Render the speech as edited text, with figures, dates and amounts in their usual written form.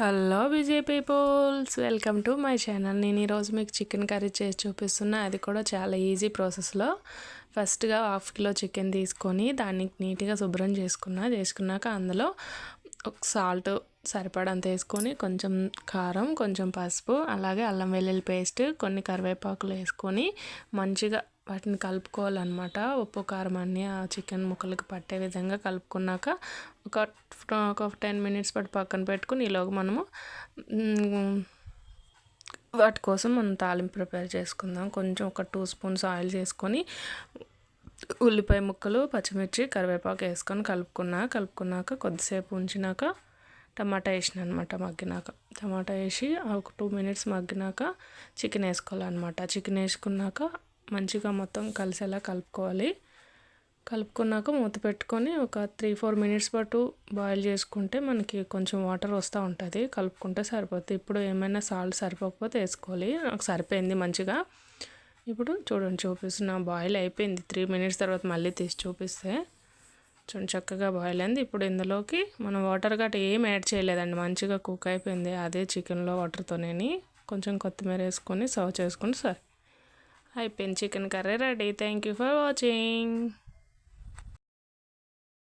Hello Vijay peoples, welcome to my channel. నేను ఈరోజు మీకు చికెన్ కర్రీ చేసి చూపిస్తున్నా. అది కూడా చాలా ఈజీ ప్రాసెస్లో. ఫస్ట్గా 1/2 కిలో చికెన్ తీసుకొని దాన్ని నీట్గా శుభ్రం చేసుకున్నాక అందులో సాల్ట్ సరిపడంత వేసుకొని, కొంచెం కారం, కొంచెం పసుపు, అలాగే అల్లం వెల్లుల్లి పేస్ట్, కొన్ని కరివేపాకులు వేసుకొని మంచిగా వాటిని కలుపుకోవాలన్నమాట. ఉప్పు కారం అన్నీ ఆ చికెన్ ముక్కలకు పట్టే విధంగా కలుపుకున్నాక ఒక 10 మినిట్స్ పాటు పక్కన పెట్టుకుని ఈలోగా మనము వాటి కోసం మనం తాలింపు ప్రిపేర్ చేసుకుందాం. కొంచెం ఒక 2 స్పూన్స్ ఆయిల్ చేసుకొని ఉల్లిపాయ ముక్కలు, పచ్చిమిర్చి, కరివేపాకు వేసుకొని కలుపుకున్నాక కొద్దిసేపు ఉంచినాక టమాటా వేసిన అనమాట. టమాటా వేసి ఒక 2 మినిట్స్ మగ్గినాక చికెన్ వేసుకోవాలన్నమాట. చికెన్ వేసుకున్నాక మంచిగా మొత్తం కలిసేలా కలుపుకున్నాక మూత పెట్టుకొని ఒక 3-4 మినిట్స్ పాటు బాయిల్ చేసుకుంటే మనకి కొంచెం వాటర్ వస్తూ ఉంటుంది. కలుపుకుంటే సరిపోతుంది. ఇప్పుడు ఏమైనా సాల్ట్ సరిపోకపోతే వేసుకోవాలి. నాకు సరిపోయింది మంచిగా. ఇప్పుడు చూడండి, చూపిస్తున్నా, బాయిల్ అయిపోయింది. 3 మినిట్స్ తర్వాత మళ్ళీ తీసి చూపిస్తే చూడండి చక్కగా బాయిల్ అయింది. ఇప్పుడు ఇందులోకి మనం వాటర్ గట్రా ఏం యాడ్ చేయలేదండి, మంచిగా కుక్ అయిపోయింది అదే చికెన్లో వాటర్తోనే. కొంచెం కొత్తిమీర వేసుకొని సర్వ్ చేసుకుంటే సరే అయిపోయింది. Chicken curry ready. Thank you for watching.